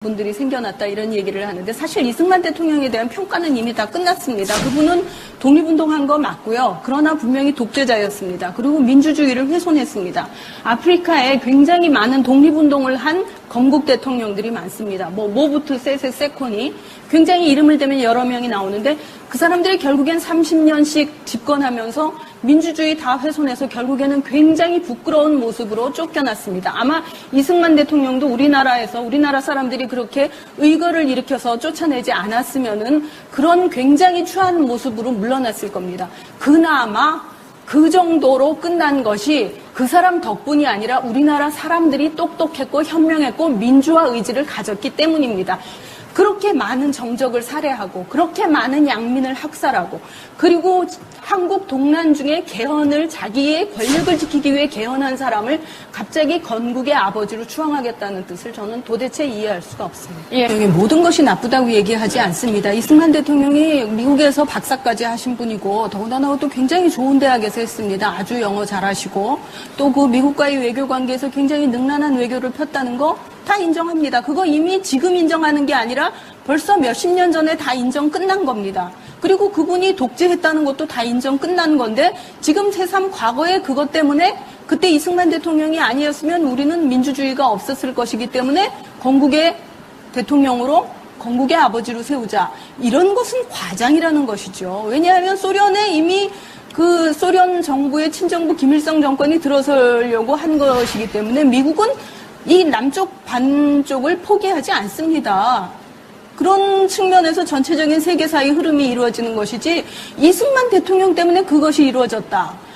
분들이 생겨났다 이런 얘기를 하는데 사실 이승만 대통령에 대한 평가는 이미 다 끝났습니다. 그분은 독립운동한 거 맞고요. 그러나 분명히 독재자였습니다. 그리고 민주주의를 훼손했습니다. 아프리카에 굉장히 많은 독립운동을 한 건국 대통령들이 많습니다. 모부투 세세 세코니 굉장히 이름을 대면 여러 명이 나오는데 그 사람들이 결국엔 30년씩 집권하면서 민주주의 다 훼손해서 결국에는 굉장히 부끄러운 모습으로 쫓겨났습니다. 아마 이승만 대통령도 우리나라에서 우리나라 사람들이 그렇게 의거를 일으켜서 쫓아내지 않았으면은 그런 굉장히 추한 모습으로 물러났을 겁니다. 그나마 그 정도로 끝난 것이 그 사람 덕분이 아니라 우리나라 사람들이 똑똑했고 현명했고 민주화 의지를 가졌기 때문입니다. 그렇게 많은 정적을 살해하고 그렇게 많은 양민을 학살하고 그리고 한국 동란 중에 개헌을 자기의 권력을 지키기 위해 개헌한 사람을 갑자기 건국의 아버지로 추앙하겠다는 뜻을 저는 도대체 이해할 수가 없습니다. 예. 모든 것이 나쁘다고 얘기하지 않습니다. 이승만 대통령이 미국에서 박사까지 하신 분이고 더군다나 또 굉장히 좋은 대학에서 했습니다. 아주 영어 잘하시고 또 그 미국과의 외교 관계에서 굉장히 능란한 외교를 폈다는 거 다 인정합니다. 그거 이미 지금 인정하는 게 아니라 벌써 몇십 년 전에 다 인정 끝난 겁니다. 그리고 그분이 독재했다는 것도 다 인정 끝난 건데 지금 새삼 과거에 그것 때문에 그때 이승만 대통령이 아니었으면 우리는 민주주의가 없었을 것이기 때문에 건국의 대통령으로 건국의 아버지로 세우자. 이런 것은 과장이라는 것이죠. 왜냐하면 소련에 이미 그 소련 정부의 친정부 김일성 정권이 들어서려고 한 것이기 때문에 미국은 이 남쪽 반쪽을 포기하지 않습니다. 그런 측면에서 전체적인 세계사의 흐름이 이루어지는 것이지 이승만 대통령 때문에 그것이 이루어졌다.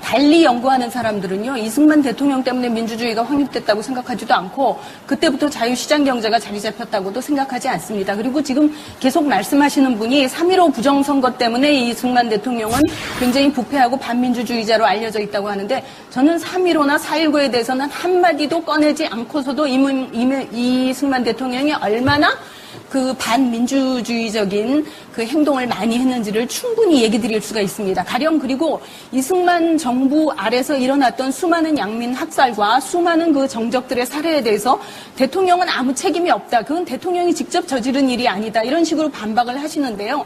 달리 연구하는 사람들은요. 이승만 대통령 때문에 민주주의가 확립됐다고 생각하지도 않고 그때부터 자유시장 경제가 자리 잡혔다고도 생각하지 않습니다. 그리고 지금 계속 말씀하시는 분이 3.15 부정선거 때문에 이승만 대통령은 굉장히 부패하고 반민주주의자로 알려져 있다고 하는데 저는 3.15나 4.19에 대해서는 한마디도 꺼내지 않고서도 이승만 대통령이 얼마나 그 반민주주의적인 그 행동을 많이 했는지를 충분히 얘기 드릴 수가 있습니다. 가령 그리고 이승만 정부 아래서 일어났던 수많은 양민 학살과 수많은 그 정적들의 살해에 대해서 대통령은 아무 책임이 없다. 그건 대통령이 직접 저지른 일이 아니다. 이런 식으로 반박을 하시는데요.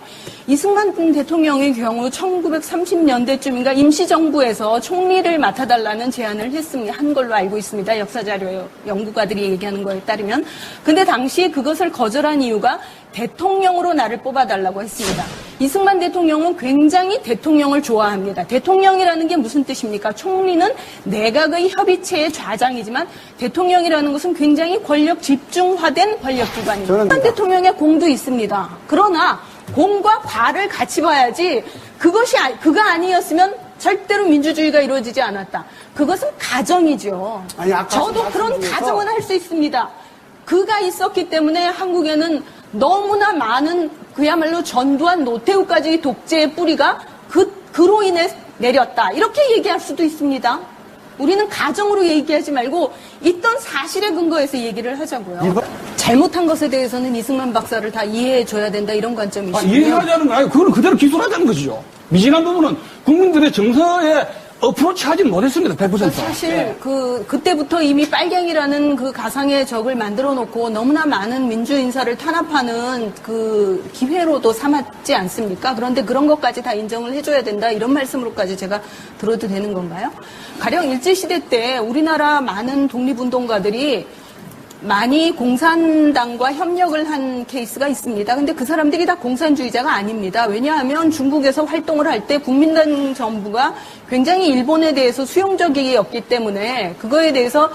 이승만 대통령의 경우 1930년대쯤인가 임시정부에서 총리를 맡아달라는 제안을 한 걸로 알고 있습니다. 역사자료 연구가들이 얘기하는 거에 따르면. 근데 당시 그것을 거절한 이유가 대통령으로 나를 뽑아달라고 했습니다. 이승만 대통령은 굉장히 대통령을 좋아합니다. 대통령이라는 게 무슨 뜻입니까? 총리는 내각의 협의체의 좌장이지만 대통령이라는 것은 굉장히 권력 집중화된 권력기관입니다. 이승만 대통령의 공도 있습니다. 그러나 공과 과를 같이 봐야지 그가 아니었으면 절대로 민주주의가 이루어지지 않았다. 그것은 가정이죠. 저도 그런 가정은 할 수 있습니다. 그가 있었기 때문에 한국에는 너무나 많은 그야말로 전두환 노태우까지 독재의 뿌리가 그로 인해 내렸다. 이렇게 얘기할 수도 있습니다. 우리는 가정으로 얘기하지 말고 있던 사실에 근거해서 얘기를 하자고요. 잘못한 것에 대해서는 이승만 박사를 다 이해해줘야 된다 이런 관점이시고요. 이해하자는 거 아니고 그거는 그대로 기술하자는 것이죠. 미진한 부분은 국민들의 정서에 어프로치 하진 못했습니다. 100%. 사실 그때부터 이미 빨갱이라는 그 가상의 적을 만들어 놓고 너무나 많은 민주 인사를 탄압하는 그 기회로도 삼았지 않습니까? 그런데 그런 것까지 다 인정을 해줘야 된다 이런 말씀으로까지 제가 들어도 되는 건가요? 가령 일제시대 때 우리나라 많은 독립운동가들이 많이 공산당과 협력을 한 케이스가 있습니다. 근데 그 사람들이 다 공산주의자가 아닙니다. 왜냐하면 중국에서 활동을 할 때 국민당 정부가 굉장히 일본에 대해서 수용적이었기 때문에 그거에 대해서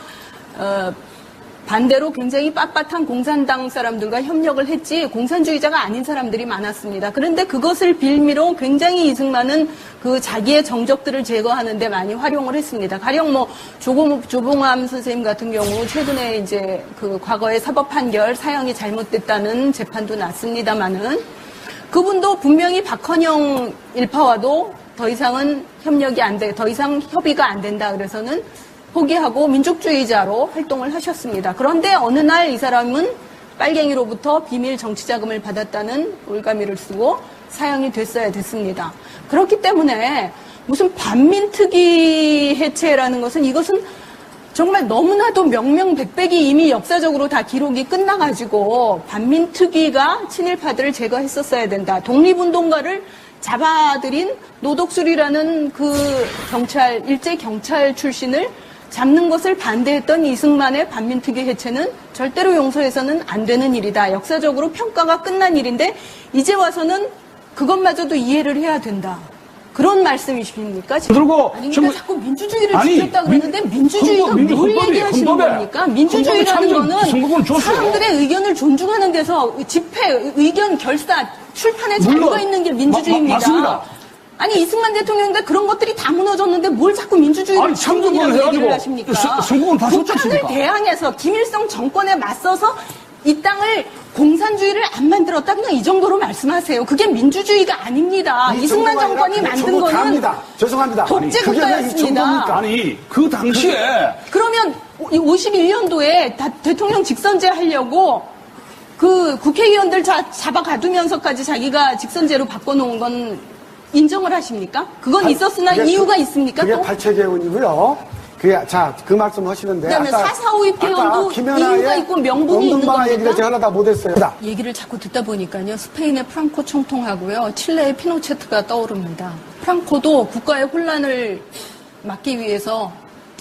반대로 굉장히 빳빳한 공산당 사람들과 협력을 했지 공산주의자가 아닌 사람들이 많았습니다. 그런데 그것을 빌미로 굉장히 이승만은 그 자기의 정적들을 제거하는 데 많이 활용을 했습니다. 가령 조봉암 선생님 같은 경우 최근에 이제 그 과거의 사법 판결 사형이 잘못됐다는 재판도 났습니다만은 그분도 분명히 박헌영 일파와도 더 이상은 더 이상 협의가 안 된다 그래서는 포기하고 민족주의자로 활동을 하셨습니다. 그런데 어느 날 이 사람은 빨갱이로부터 비밀 정치자금을 받았다는 올가미를 쓰고 사형이 됐습니다. 그렇기 때문에 무슨 반민특위 해체라는 것은 이것은 정말 너무나도 명명백백이 이미 역사적으로 다 기록이 끝나가지고 반민특위가 친일파들을 제거했었어야 된다. 독립운동가를 잡아들인 노덕술이라는 그 경찰, 일제 경찰 출신을 잡는 것을 반대했던 이승만의 반민특위 해체는 절대로 용서해서는 안 되는 일이다. 역사적으로 평가가 끝난 일인데 이제 와서는 그것마저도 이해를 해야 된다. 그런 말씀이십니까? 그리고 아니, 그러니까 자꾸 민주주의를 지켰다 그러는데 민주주의가 헌법, 뭘 헌법이, 얘기하시는 헌법에, 겁니까? 민주주의라는 거는 줬어요. 사람들의 의견을 존중하는 데서 집회, 의견 결사, 출판의 자유가 있는 게 민주주의입니다. 맞습니다. 아니 이승만 대통령인데 그런 것들이 다 무너졌는데 뭘 자꾸 민주주의를 아니, 참정권을 지키느냐고 얘기를 해가지고 하십니까? 선거권 다 줬지 북한을 않습니까? 대항해서 김일성 정권에 맞서서 이 땅을 공산주의를 안 만들었다 그냥 이 정도로 말씀하세요. 그게 민주주의가 아닙니다. 이승만 정권이 만든 거는 죄송합니다. 독재 그게 왜 이 국가였습니다. 정도입니까? 아니, 그 당시에 그러면 51년도에 대통령 직선제 하려고 그 국회의원들 잡아가두면서까지 자기가 직선제로 바꿔놓은 건 인정을 하십니까? 그건 있었으나 이유가 있습니까? 그게 또? 발췌개헌이고요. 그 말씀 하시는데. 그다음에 4.4.5 개헌도 이유가 있고 명분이 있는 운동방아 겁니까? 얘기를 제가 하나 다 못했어요. 얘기를 자꾸 듣다 보니까요. 스페인의 프랑코 총통하고요. 칠레의 피노체트가 떠오릅니다. 프랑코도 국가의 혼란을 막기 위해서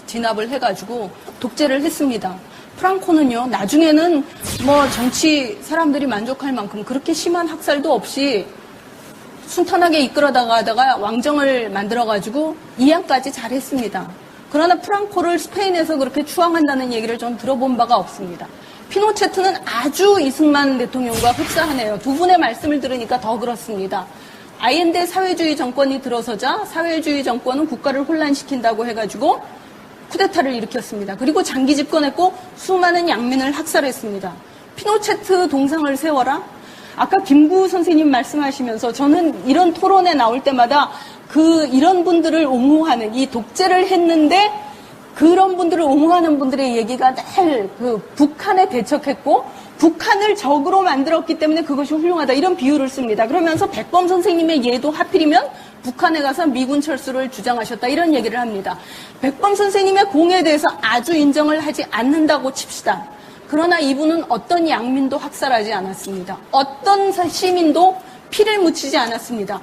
진압을 해가지고 독재를 했습니다. 프랑코는요. 나중에는 뭐 정치 사람들이 만족할 만큼 그렇게 심한 학살도 없이 순탄하게 이끌어다가 왕정을 만들어가지고 이양까지 잘했습니다. 그러나 프랑코를 스페인에서 그렇게 추앙한다는 얘기를 좀 들어본 바가 없습니다. 피노체트는 아주 이승만 대통령과 흡사하네요. 두 분의 말씀을 들으니까 더 그렇습니다. 아옌데 사회주의 정권이 들어서자 사회주의 정권은 국가를 혼란시킨다고 해가지고 쿠데타를 일으켰습니다. 그리고 장기 집권했고 수많은 양민을 학살했습니다. 피노체트 동상을 세워라? 아까 김구 선생님 말씀하시면서 저는 이런 토론에 나올 때마다 이런 분들을 옹호하는, 이 독재를 했는데 그런 분들을 옹호하는 분들의 얘기가 늘 북한에 대척했고 북한을 적으로 만들었기 때문에 그것이 훌륭하다. 이런 비유를 씁니다. 그러면서 백범 선생님의 예도 하필이면 북한에 가서 미군 철수를 주장하셨다. 이런 얘기를 합니다. 백범 선생님의 공에 대해서 아주 인정을 하지 않는다고 칩시다. 그러나 이분은 어떤 양민도 학살하지 않았습니다. 어떤 시민도 피를 묻히지 않았습니다.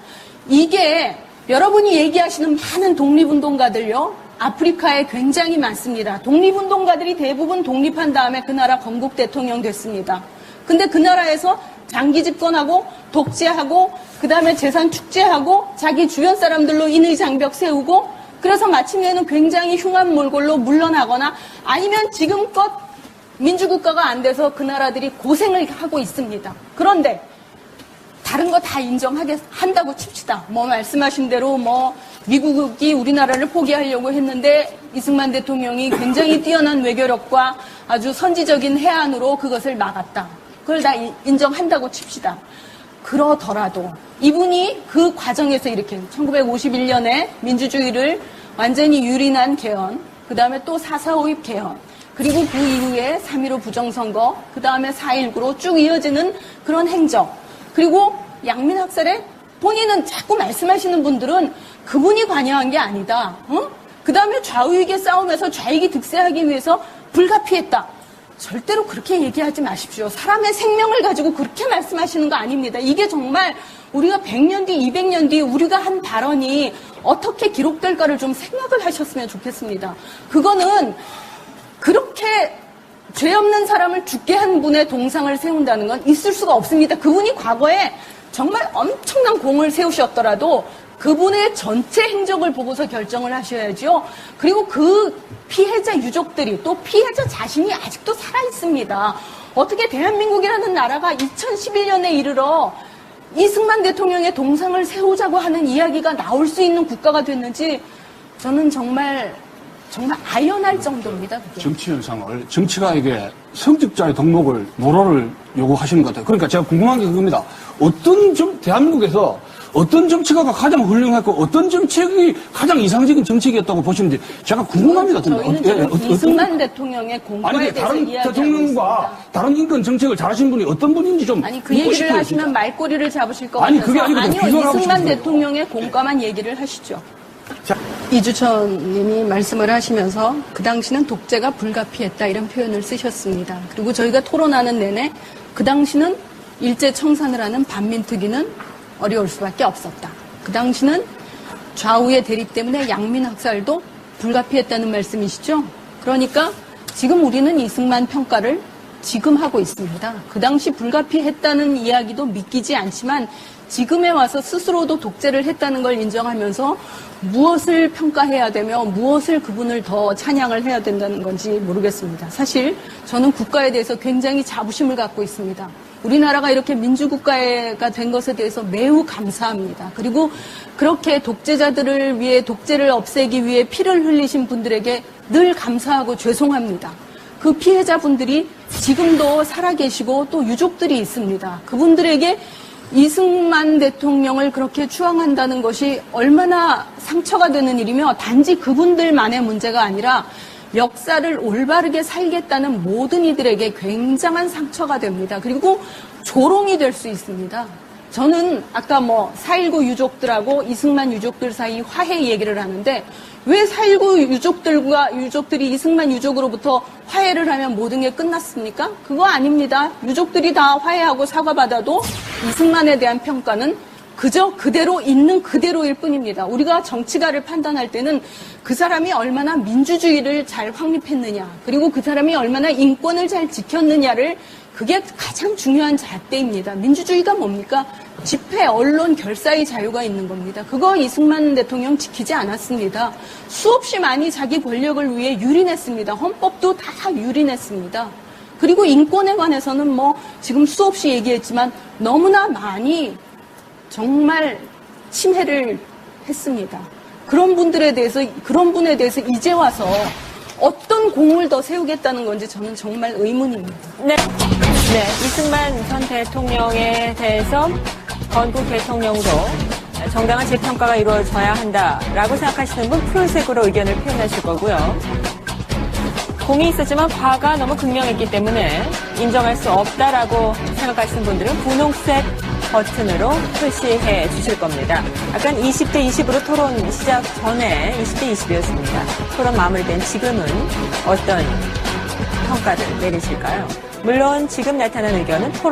이게 여러분이 얘기하시는 많은 독립운동가들요. 아프리카에 굉장히 많습니다. 독립운동가들이 대부분 독립한 다음에 그 나라 건국 대통령 됐습니다. 근데 그 나라에서 장기 집권하고 독재하고 그 다음에 재산 축제하고 자기 주변 사람들로 인의 장벽 세우고 그래서 마침내는 굉장히 흉한 몰골로 물러나거나 아니면 지금껏 민주국가가 안 돼서 그 나라들이 고생을 하고 있습니다. 그런데 다른 거 다 인정한다고 칩시다. 뭐 말씀하신 대로 뭐 미국이 우리나라를 포기하려고 했는데 이승만 대통령이 굉장히 뛰어난 외교력과 아주 선지적인 해안으로 그것을 막았다. 그걸 다 인정한다고 칩시다. 그러더라도 이분이 그 과정에서 이렇게 1951년에 민주주의를 완전히 유린한 개헌, 그 다음에 또 4.4.5 개헌, 그리고 그 이후에 3.15 부정선거, 그 다음에 4.19로 쭉 이어지는 그런 행적, 그리고 양민 학살에 본인은 자꾸 말씀하시는 분들은 그분이 관여한 게 아니다. 그 다음에 좌우익의 싸움에서 좌익이 득세하기 위해서 불가피했다. 절대로 그렇게 얘기하지 마십시오. 사람의 생명을 가지고 그렇게 말씀하시는 거 아닙니다. 이게 정말 우리가 100년 뒤, 200년 뒤 우리가 한 발언이 어떻게 기록될까를 좀 생각을 하셨으면 좋겠습니다. 그거는 그렇게 죄 없는 사람을 죽게 한 분의 동상을 세운다는 건 있을 수가 없습니다. 그분이 과거에 정말 엄청난 공을 세우셨더라도 그분의 전체 행적을 보고서 결정을 하셔야죠. 그리고 그 피해자 유족들이 또 피해자 자신이 아직도 살아있습니다. 어떻게 대한민국이라는 나라가 2011년에 이르러 이승만 대통령의 동상을 세우자고 하는 이야기가 나올 수 있는 국가가 됐는지 저는 정말 아연할 정도입니다. 그게. 정치 현상을 정치가 이게 성직자의 덕목을 모로를 요구하시는 것 같아요. 그러니까 제가 궁금한 게 그겁니다. 대한민국에서 어떤 정치가가 가장 훌륭했고 어떤 정책이 가장 이상적인 정책이었다고 보시는지 제가 궁금합니다. 저희는 지금 이승만 대통령의 공과에 아니, 대해서 다른 이야기하고 대통령과 있습니다. 다른 인권 정책을 잘하신 분이 어떤 분인지 좀 아니 그 묻고 얘기를 싶어요, 하시면 진짜. 말꼬리를 잡으실 것 아니, 같아서 그게 아니고 아니요 비교를 하고 이승만 싶은 거예요. 대통령의 공과만 얘기를 하시죠. 자, 이주천 님이 말씀을 하시면서 그 당시는 독재가 불가피했다 이런 표현을 쓰셨습니다. 그리고 저희가 토론하는 내내 그 당시는 일제 청산을 하는 반민특위는 어려울 수밖에 없었다. 그 당시는 좌우의 대립 때문에 양민 학살도 불가피했다는 말씀이시죠? 그러니까 지금 우리는 이승만 평가를 지금 하고 있습니다. 그 당시 불가피했다는 이야기도 믿기지 않지만 지금에 와서 스스로도 독재를 했다는 걸 인정하면서 무엇을 평가해야 되며 무엇을 그분을 더 찬양을 해야 된다는 건지 모르겠습니다. 사실 저는 국가에 대해서 굉장히 자부심을 갖고 있습니다. 우리나라가 이렇게 민주국가가 된 것에 대해서 매우 감사합니다. 그리고 그렇게 독재자들을 위해 독재를 없애기 위해 피를 흘리신 분들에게 늘 감사하고 죄송합니다. 그 피해자분들이 지금도 살아계시고 또 유족들이 있습니다. 그분들에게 이승만 대통령을 그렇게 추앙한다는 것이 얼마나 상처가 되는 일이며 단지 그분들만의 문제가 아니라 역사를 올바르게 살겠다는 모든 이들에게 굉장한 상처가 됩니다. 그리고 조롱이 될 수 있습니다. 저는 아까 4.19 유족들하고 이승만 유족들 사이 화해 얘기를 하는데 왜 4.19 유족들이 이승만 유족으로부터 화해를 하면 모든 게 끝났습니까? 그거 아닙니다. 유족들이 다 화해하고 사과받아도 이승만에 대한 평가는 그저 그대로 있는 그대로일 뿐입니다. 우리가 정치가를 판단할 때는 그 사람이 얼마나 민주주의를 잘 확립했느냐, 그리고 그 사람이 얼마나 인권을 잘 지켰느냐를 그게 가장 중요한 잣대입니다. 민주주의가 뭡니까? 집회, 언론, 결사의 자유가 있는 겁니다. 그거 이승만 대통령 지키지 않았습니다. 수없이 많이 자기 권력을 위해 유린했습니다. 헌법도 다 유린했습니다. 그리고 인권에 관해서는 지금 수없이 얘기했지만 너무나 많이 정말 침해를 했습니다. 그런 분에 대해서 이제 와서 어떤 공을 더 세우겠다는 건지 저는 정말 의문입니다. 네, 이승만 전 대통령에 대해서 건국 대통령으로 정당한 재평가가 이루어져야 한다라고 생각하시는 분 푸른색으로 의견을 표현하실 거고요. 공이 있었지만 과가 너무 극명했기 때문에 인정할 수 없다라고 생각하시는 분들은 분홍색 버튼으로 표시해 주실 겁니다. 아까 20대 20으로 토론 시작 전에 20대 20이었습니다. 토론 마무리된 지금은 어떤 평가를 내리실까요? 물론 지금 나타난 의견은 토론